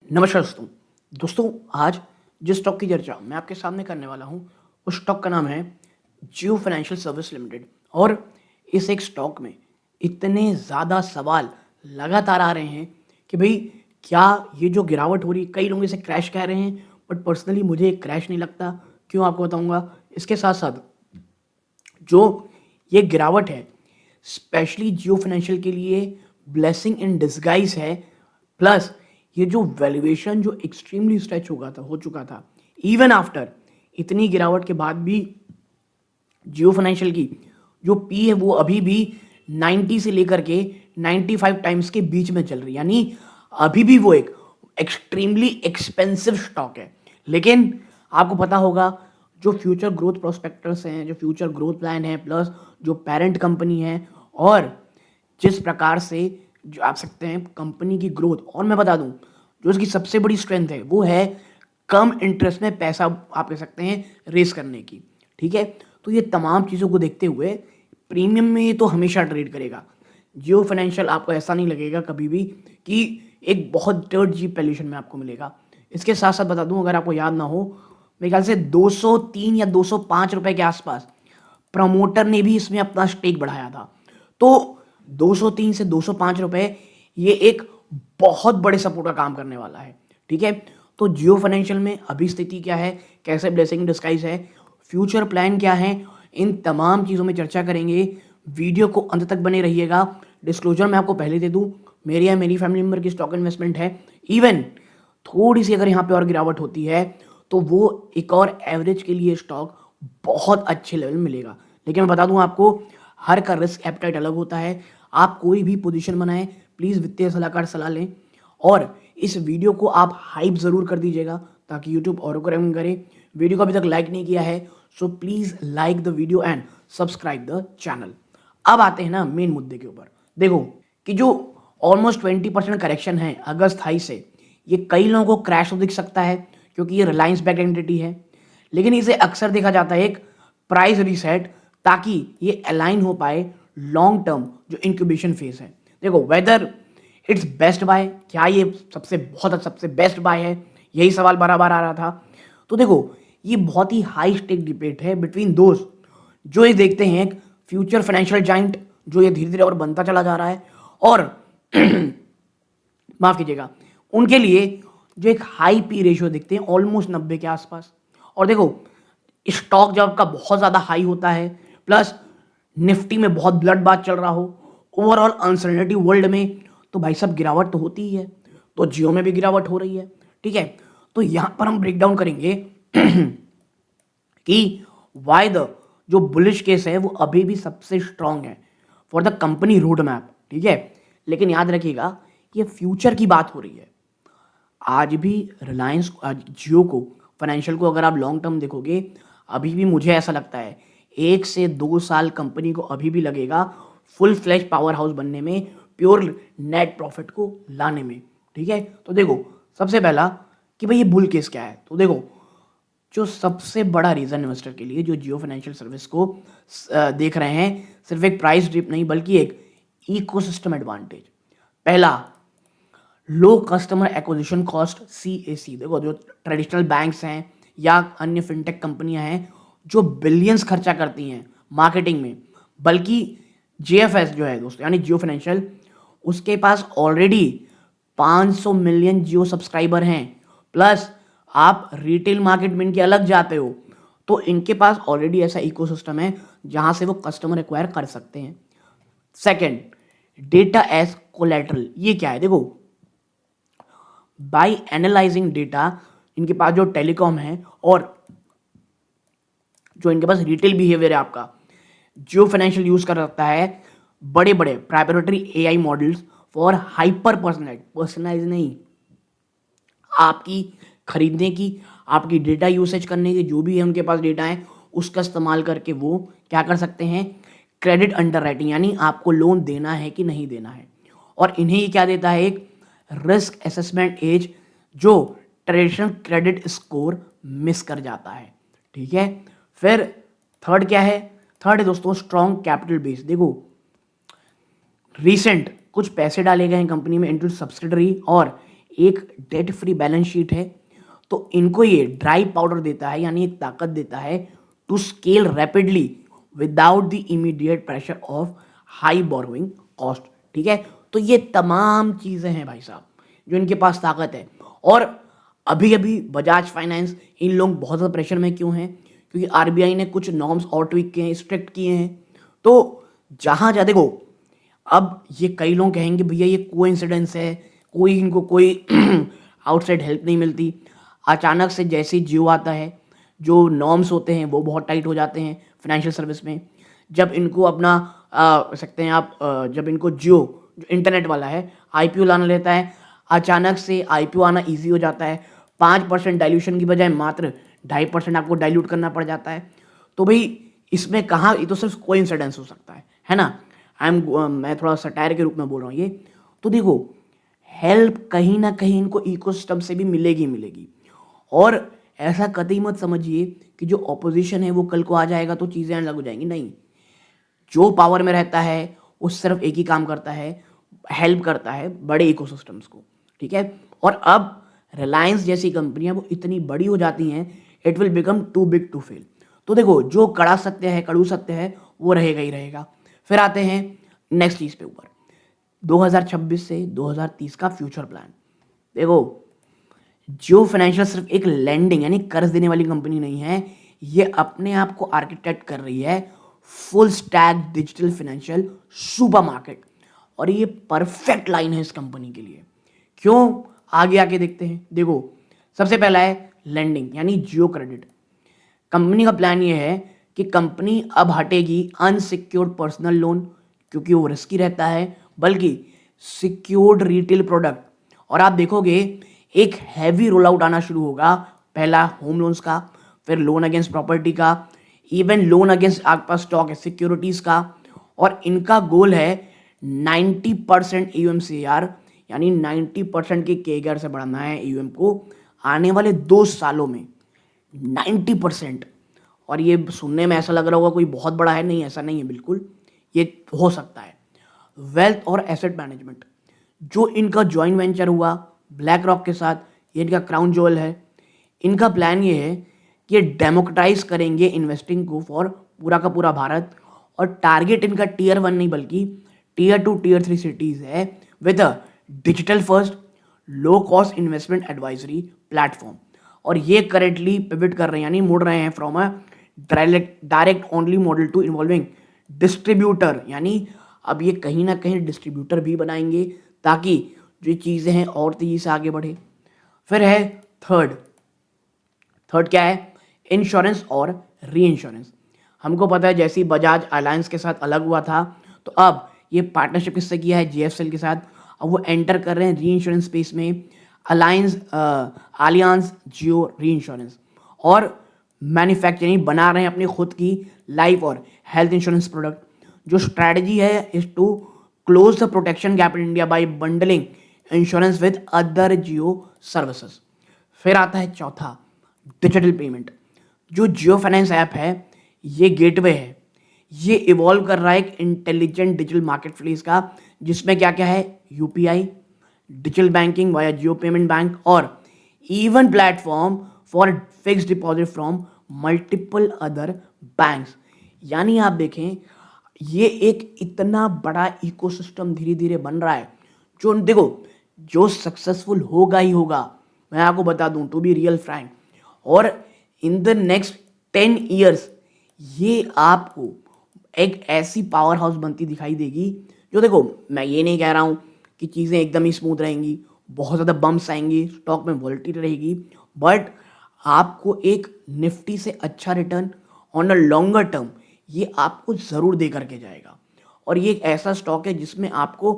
नमस्कार दोस्तों। आज जिस स्टॉक की चर्चा मैं आपके सामने करने वाला हूँ, उस स्टॉक का नाम है जियो फाइनेंशियल सर्विस लिमिटेड। और इस एक स्टॉक में इतने ज़्यादा सवाल लगातार आ रहे हैं कि भाई क्या ये जो गिरावट हो रही है, कई लोग इसे क्रैश कह रहे हैं, बट पर्सनली मुझे ये क्रैश नहीं लगता। क्यों, आपको बताऊंगा। इसके साथ साथ जो ये गिरावट है, स्पेशली जियो फाइनेंशियल के लिए ब्लेसिंग इन डिस्गाइज है। प्लस ये जो वैल्यूएशन जो एक्सट्रीमली स्ट्रेच हो चुका था, इवन आफ्टर इतनी गिरावट के बाद भी जियो फाइनेंशियल की जो पी है वो अभी भी 90 से लेकर के 95 टाइम्स के बीच में चल रही है। यानी अभी भी वो एक एक्सट्रीमली एक्सपेंसिव स्टॉक है। लेकिन आपको पता होगा, जो फ्यूचर ग्रोथ प्रोस्पेक्टर्स हैं, जो फ्यूचर ग्रोथ प्लान है, प्लस जो पेरेंट कंपनी है, और जिस प्रकार से जो आप सकते हैं कंपनी की ग्रोथ, और मैं बता दूं जो इसकी सबसे बड़ी स्ट्रेंथ है वो है कम इंटरेस्ट में पैसा आप कह सकते हैं रेस करने की। ठीक है, तो ये तमाम चीज़ों को देखते हुए प्रीमियम में ये तो हमेशा ट्रेड करेगा। जियो फाइनेंशियल आपको ऐसा नहीं लगेगा कभी भी कि एक बहुत थर्ड जी वैल्यूएशन में आपको मिलेगा। इसके साथ साथ बता दूं, अगर आपको याद ना हो, मेरे ख्याल से 203 या 205 रुपए के आसपास प्रमोटर ने भी इसमें अपना स्टेक बढ़ाया था। तो 203 से 205 रुपए ये एक बहुत बड़े सपोर्ट का काम करने वाला है। ठीक है, तो जियो फाइनेंशियल में अभी स्थिति क्या है, कैसे ब्लेसिंग डिस्गाइज है, फ्यूचर प्लान क्या है, इन तमाम चीज़ों में चर्चा करेंगे। वीडियो को अंत तक बने रहिएगा। डिस्क्लोजर मैं आपको पहले दे दूं, मेरी या मेरी फैमिली मेम्बर की स्टॉक इन्वेस्टमेंट है। इवन थोड़ी सी अगर यहाँ पे और गिरावट होती है तो वो एक और एवरेज के लिए स्टॉक बहुत अच्छे लेवल में मिलेगा। लेकिन मैं बता दूं आपको, हर का रिस्क एपेटाइट अलग होता है। आप कोई भी पोजीशन बनाएं, प्लीज़ वित्तीय सलाहकार सलाह लें। और इस वीडियो को आप हाइप ज़रूर कर दीजिएगा ताकि यूट्यूब और रिकमेंड करे। वीडियो को अभी तक लाइक नहीं किया है, so please like the video and subscribe the channel. अब आते हैं ना मेन मुद्दे के ऊपर। देखो कि जो ऑलमोस्ट 20% करेक्शन है अगस्त 28 से, ये कई लोगों को क्रैश तो दिख सकता है क्योंकि ये रिलायंस बैक्ड एंटिटी है। लेकिन इसे अक्सर देखा जाता है एक प्राइस रीसेट, ताकि ये अलाइन हो पाए लॉन्ग टर्म जो इंक्यूबेशन फेज है। देखो, वेदर इट्स बेस्ट बाय, क्या ये सबसे बेस्ट बाय है, यही सवाल बार बार आ रहा था। तो देखो, ये बहुत ही हाई स्टेक डिबेट है बिटवीन दोस्त जो ये देखते हैं एक फ्यूचर फाइनेंशियल जाइंट जो ये धीरे धीरे और बनता चला जा रहा है, और माफ कीजिएगा, उनके लिए जो एक हाई पी रेशियो दिखते हैं ऑलमोस्ट 90 के आसपास। और देखो, स्टॉक जब आपका बहुत ज़्यादा हाई होता है, प्लस निफ्टी में बहुत ब्लड बात चल रहा हो, ओवरऑल अनसर्टेनिटी वर्ल्ड में, तो भाई साहब गिरावट तो होती ही है। तो जियो में भी गिरावट हो रही है। ठीक है, तो यहां पर हम ब्रेक डाउन करेंगे कि वाई द जो बुलिश केस है वो अभी भी सबसे स्ट्रांग है for the company road map. ठीक है, लेकिन याद रखिएगा ये फ्यूचर की बात हो रही है। आज भी रिलायंस जियो को, फाइनेंशियल को अगर आप लॉन्ग टर्म देखोगे, अभी भी मुझे ऐसा लगता है 1 से 2 साल कंपनी को अभी भी लगेगा फुल फ्लैश पावर हाउस बनने में, प्योर नेट प्रॉफिट को लाने में। ठीक है, तो देखो सबसे पहला कि भाई ये बुल केस क्या है। तो देखो, जो सबसे बड़ा रीज़न इन्वेस्टर के लिए जो जियो फाइनेंशियल सर्विस को देख रहे हैं, सिर्फ एक प्राइस डिप नहीं बल्कि एक इकोसिस्टम एडवांटेज। पहला, लो कस्टमर एक्विजिशन कॉस्ट CAC। देखो, जो ट्रेडिशनल बैंक्स हैं या अन्य फिनटेक कंपनियां हैं जो बिलियंस खर्चा करती हैं मार्केटिंग में, बल्कि JFS जो है दोस्तों, यानी जियो फाइनेंशियल, उसके पास ऑलरेडी 500 मिलियन जियो सब्सक्राइबर हैं। प्लस आप रिटेल मार्केट में इनके अलग जाते हो, तो इनके पास ऑलरेडी ऐसा इकोसिस्टम है जहां से वो कस्टमर एक्वायर कर सकते हैं। Second, data as collateral. ये क्या है? देखो, बाय एनालाइजिंग डेटा, इनके पास जो टेलीकॉम है और जो इनके पास रिटेल बिहेवियर है आपका, जियो फाइनेंशियल यूज कर सकता है बड़े बड़े proprietary AI models for hyper personalise नहीं, आपकी खरीदने की, आपकी डेटा यूसेज करने की, जो भी है उनके पास डेटा है उसका इस्तेमाल करके वो क्या कर सकते हैं, क्रेडिट अंडर राइटिंग, यानी आपको लोन देना है कि नहीं देना है। और इन्हें ये क्या देता है, एक रिस्क असेसमेंट एज जो ट्रेडिशनल क्रेडिट स्कोर मिस कर जाता है। ठीक है, फिर थर्ड क्या है? थर्ड है दोस्तों स्ट्रॉन्ग कैपिटल बेस। देखो, रिसेंट कुछ पैसे डाले गए हैं कंपनी में इनटू सब्सिडरी, और एक डेट फ्री बैलेंस शीट है, तो इनको ये ड्राई पाउडर देता है, यानी एक ताकत देता है to scale rapidly without the immediate pressure of high borrowing cost. ठीक है, तो ये तमाम चीज़ें हैं भाई साहब जो इनके पास ताकत है। और अभी अभी बजाज फाइनेंस, इन लोग बहुत ज़्यादा प्रेशर में क्यों हैं? क्योंकि आरबीआई ने कुछ नॉर्म्स और ट्विक किए हैं, स्ट्रिक्ट किए हैं। तो जहाँ जा देखो, अब ये कई लोग कहेंगे भैया ये कोइंसिडेंस है, कोई इनको कोई आउटसाइड हेल्प नहीं मिलती। अचानक से जैसे ही जियो आता है, जो नॉर्म्स होते हैं वो बहुत टाइट हो जाते हैं फाइनेंशियल सर्विस में। जब इनको अपना सकते हैं आप, जब इनको जियो जो इंटरनेट वाला है आईपीओ लाना लेता है, अचानक से आईपीओ आना ईजी हो जाता है। 5% डाइल्यूशन की बजाय मात्र 2.5% आपको डाइल्यूट करना पड़ जाता है। तो भाई इसमें कहाँ, ये तो सिर्फ कोइंसिडेंस हो सकता है ना। मैं थोड़ा सटायर के रूप में बोल रहा हूँ ये। तो देखो, हेल्प कहीं ना कहीं इनको इकोसिस्टम से भी मिलेगी मिलेगी। और ऐसा कतई मत समझिए कि जो ऑपोजिशन है वो कल को आ जाएगा तो चीज़ें अलग हो जाएंगी, नहीं। जो पावर में रहता है वो सिर्फ एक ही काम करता है, हेल्प करता है बड़े इकोसिस्टम्स को। ठीक है, और अब रिलायंस जैसी कंपनियां वो इतनी बड़ी हो जाती हैं, it will become too big to fail. तो देखो, जो कड़ा सत्य है, कड़ू सत्य है, वो रहेगा ही रहेगा। फिर आते हैं नेक्स्ट चीज पे ऊपर, 2026 से 2030 का फ्यूचर प्लान। देखो, जियो फाइनेंशियल सिर्फ एक लैंडिंग यानी कर्ज देने वाली कंपनी नहीं है, ये अपने आप को आर्किटेक्ट कर रही है full stack digital financial supermarket. और ये परफेक्ट लाइन है इस कंपनी के लिए। क्यों? आगे आके देखते हैं। देखो, सबसे पहला है लैंडिंग यानी जियो क्रेडिट। कंपनी का प्लान ये है कि कंपनी अब हटेगी अनसिक्योर्ड पर्सनल लोन, क्योंकि वो रिस्की रहता है, बल्कि सिक्योर्ड रिटेल प्रोडक्ट। और आप देखोगे एक हैवी रोल आउट आना शुरू होगा, पहला होम लोन्स का, फिर लोन अगेंस्ट प्रॉपर्टी का, इवन लोन अगेंस्ट आपके पास स्टॉक है सिक्योरिटीज का। और इनका गोल है 90% ईयूएम से यार, यानी 90% के केगर से बढ़ाना है ईयूएम को आने वाले 2 सालों में, 90%। और ये सुनने में ऐसा लग रहा होगा कोई बहुत बड़ा है, नहीं ऐसा नहीं है बिल्कुल, ये हो सकता है। वेल्थ और एसेट मैनेजमेंट, जो इनका जॉइंट वेंचर हुआ ब्लैक रॉक के साथ, ये इनका क्राउन ज्वेल है। इनका प्लान ये है कि ये डेमोक्रेटाइज करेंगे इन्वेस्टिंग को फॉर पूरा का पूरा भारत। और टारगेट इनका टियर 1 नहीं बल्कि टियर 2 टियर 3 सिटीज है, with a digital first low cost investment advisory platform. और ये करेंटली पिवट कर रहे हैं, यानी मुड़ रहे हैं from a direct only model to involving distributor, यानी अब ये कहीं ना कहीं डिस्ट्रीब्यूटर भी बनाएंगे ताकि जो चीज़ें हैं और तेजी से आगे बढ़े। फिर है थर्ड, क्या है? इंश्योरेंस और री इंश्योरेंस। हमको पता है जैसे ही बजाज अलायंस के साथ अलग हुआ था, तो अब ये पार्टनरशिप किससे किया है? जीएफसीएल के साथ। अब वो एंटर कर रहे हैं री इंश्योरेंस स्पेस में, अलियांस जियो री इंश्योरेंस। और मैन्युफैक्चरिंग बना रहे हैं अपनी खुद की लाइफ और हेल्थ इंश्योरेंस प्रोडक्ट। जो स्ट्रैटेजी है is to close the protection gap in India by bundling insurance with other Jio services. फिर आता है चौथा, डिजिटल पेमेंट। जो जियो फाइनेंस ऐप है ये गेटवे है, ये इवॉल्व कर रहा है एक इंटेलिजेंट डिजिटल मार्केट प्लेस का, जिसमें क्या क्या है? यूपीआई, डिजिटल बैंकिंग वाया जियो पेमेंट बैंक, और even platform for fixed deposit from multiple other banks. यानी आप देखें, ये एक इतना बड़ा इकोसिस्टम धीरे धीरे बन रहा है, जो देखो जो सक्सेसफुल होगा ही होगा, मैं आपको बता दूं टू बी रियल फ्रैंक। और इन द नेक्स्ट 10 ईयर्स ये आपको एक ऐसी पावर हाउस बनती दिखाई देगी, जो देखो मैं ये नहीं कह रहा हूँ कि चीज़ें एकदम ही स्मूथ रहेंगी, बहुत ज़्यादा बम्प्स आएंगी, स्टॉक में वॉलेटिलिटी रहेगी, बट आपको एक निफ्टी से अच्छा return on a longer term ये आपको ज़रूर दे करके जाएगा। और ये एक ऐसा स्टॉक है जिसमें आपको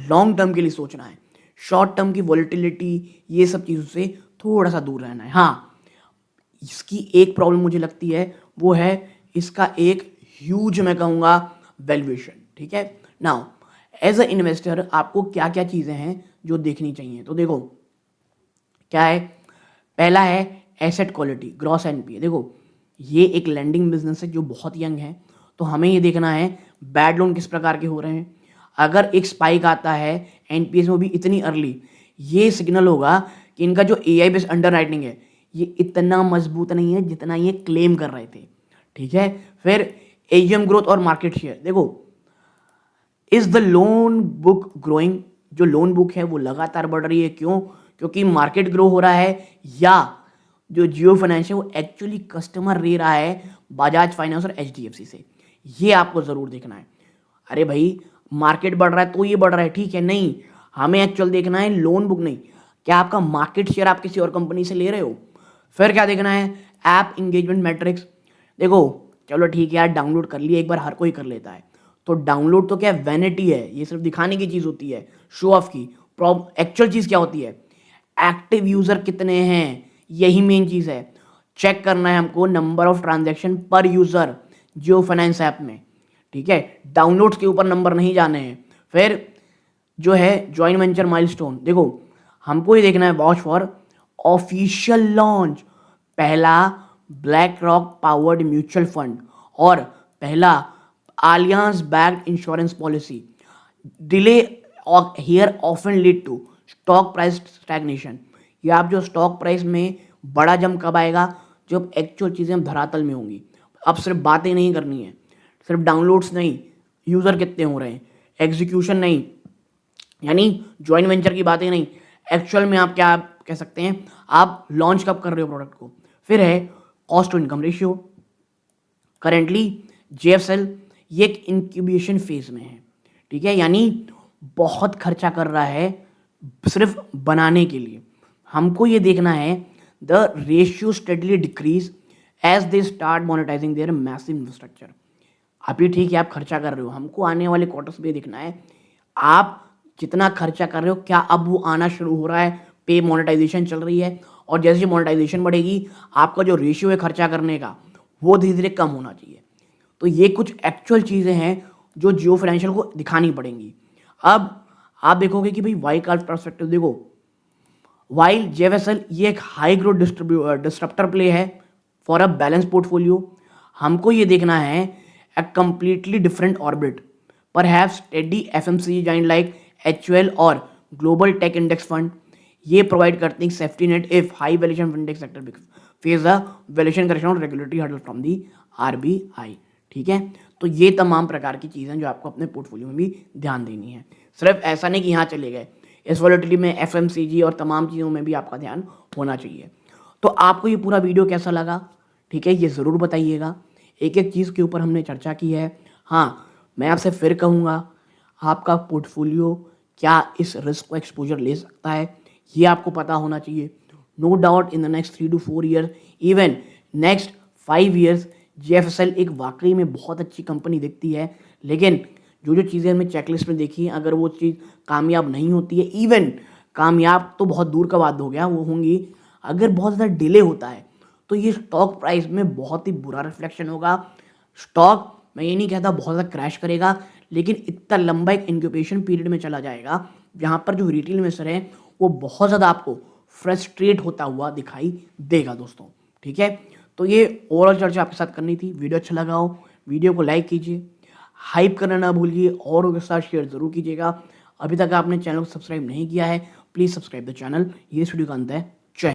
लॉन्ग टर्म के लिए सोचना है, शॉर्ट टर्म की वॉलेटिलिटी ये सब चीज़ों से थोड़ा सा दूर रहना है। हाँ, इसकी एक प्रॉब्लम मुझे लगती है, वो है इसका एक ह्यूज मैं कहूँगा वैल्यूएशन। ठीक है, नाउ एज अ इन्वेस्टर आपको क्या क्या चीज़ें हैं जो देखनी चाहिए? तो देखो क्या है, पहला है एसेट क्वालिटी, ग्रॉस एनपीए। देखो ये एक लैंडिंग बिजनेस है जो बहुत यंग है, तो हमें ये देखना है बैड लोन किस प्रकार के हो रहे हैं। अगर एक स्पाइक आता है एनपीएस में भी इतनी अर्ली, ये सिग्नल होगा कि इनका जो AI बेस्ड अंडरराइटिंग है ये इतना मजबूत नहीं है जितना ये क्लेम कर रहे थे। ठीक है, फिर AUM ग्रोथ और मार्केट शेयर देखो, is the loan book growing, जो लोन बुक है वो लगातार बढ़ रही है। क्यों? क्योंकि मार्केट ग्रो हो रहा है, या जो जियो फाइनेंस है वो एक्चुअली कस्टमर ले रहा है बजाज फाइनेंस और HDFC से। ये आपको जरूर देखना है। अरे भाई, मार्केट बढ़ रहा है तो ये बढ़ रहा है, ठीक है, नहीं, हमें एक्चुअल देखना है लोन बुक नहीं, क्या आपका मार्केट शेयर आप किसी और कंपनी से ले रहे हो। फिर क्या देखना है? App engagement matrix. देखो, चलो ठीक है यार, डाउनलोड कर लिया एक बार, हर कोई कर लेता है, तो डाउनलोड तो क्या वैनिटी है, ये सिर्फ दिखाने की चीज़ होती है, शो ऑफ की। एक्चुअल चीज़ क्या होती है? एक्टिव यूज़र कितने हैं, यही मेन चीज़ है। चेक करना है हमको नंबर ऑफ ट्रांजैक्शन पर यूज़र जियो फाइनेंस ऐप में। ठीक है, डाउनलोड्स के ऊपर नंबर नहीं जाने हैं। फिर जो है जॉइंट वेंचर माइलस्टोन, देखो हमको ये देखना है वॉच फॉर ऑफिशियल लॉन्च, पहला BlackRock powered mutual fund और पहला Allianz backed insurance policy. Delay here often lead to stock price stagnation. ये आप जो स्टॉक प्राइस में बड़ा जंप कब आएगा? जब एक्चुअल चीज़ें हम धरातल में होंगी। अब सिर्फ बातें नहीं करनी है, सिर्फ डाउनलोड्स नहीं, यूज़र कितने हो रहे हैं, एग्जीक्यूशन नहीं, यानी ज्वाइंट वेंचर की बातें नहीं, एक्चुअल में आप क्या कह सकते हैं, आप लॉन्च कब कर रहे हो प्रोडक्ट को। फिर है cost to income ratio. Currently JFL ये एक इंक्यूबेशन फेज में है। ठीक है, यानी बहुत खर्चा कर रहा है सिर्फ बनाने के लिए। हमको ये देखना है the ratio steadily decrease as they start monetising their massive infrastructure. आप ही ठीक है, आप खर्चा कर रहे हो, हमको आने वाले क्वार्टर्स में देखना है आप जितना खर्चा कर रहे हो क्या अब वो आना शुरू हो रहा है, पे मोनेटाइजेशन चल रही है, और जैसे मोनेटाइजेशन बढ़ेगी आपका जो रेशियो है खर्चा करने का वो धीरे धीरे कम होना चाहिए। तो ये कुछ एक्चुअल चीज़ें हैं जो जियो फाइनेंशियल को दिखानी पड़ेंगी। अब आप देखोगे कि भाई वाई का पर्सपेक्टिव देखो, वाइल JFL ये एक हाई ग्रोथ डिस्ट्रप्टर प्ले है फॉर अ बैलेंस पोर्टफोलियो। हमको ये देखना है a completely different orbit, perhaps steady FMCG giant like HUL और Global Tech Index Fund। ये प्रोवाइड करते हैं safety net if high valuation fintech sector face a valuation correction और regulatory hurdle from the RBI। ठीक है, तो ये तमाम प्रकार की चीज़ें जो आपको अपने पोर्टफोलियो में भी ध्यान देनी है। सिर्फ ऐसा नहीं कि यहाँ चले गए, इस वॉलेटिलिटी में FMCG और तमाम चीज़ों में भी आपका ध्यान होना चाहिए। तो आपको ये पूरा वीडियो कैसा लगा, ठीक है, ये ज़रूर बताइएगा। एक एक चीज़ के ऊपर हमने चर्चा की है। हाँ, मैं आपसे फिर कहूँगा, आपका पोर्टफोलियो क्या इस रिस्क को एक्सपोजर ले सकता है, ये आपको पता होना चाहिए। No doubt in the next 3 to 4 year, even next 5 years JFL एक वाकई में बहुत अच्छी कंपनी दिखती है। लेकिन जो जो चीज़ें हमने चेकलिस्ट में देखी हैं, अगर वो चीज़ कामयाब नहीं होती है, इवन कामयाब तो बहुत दूर का बात हो गया, वो होंगी, अगर बहुत ज़्यादा डिले होता है तो ये स्टॉक प्राइस में बहुत ही बुरा रिफ्लेक्शन होगा। स्टॉक, मैं ये नहीं कहता बहुत ज़्यादा क्रैश करेगा, लेकिन इतना लंबा एक इंक्यूबेशन पीरियड में चला जाएगा जहाँ पर जो रिटेल इन्वेस्टर है वो बहुत ज़्यादा आपको फ्रस्ट्रेट होता हुआ दिखाई देगा दोस्तों। ठीक है, तो ये ओवरऑल चर्चा आपके साथ करनी थी। वीडियो अच्छा लगा हो, वीडियो को लाइक कीजिए, हाइप करना ना भूलिए, और के साथ शेयर ज़रूर कीजिएगा। अभी तक आपने चैनल को सब्सक्राइब नहीं किया है, प्लीज़ सब्सक्राइब द चैनल। ये इस वीडियो का अंत है।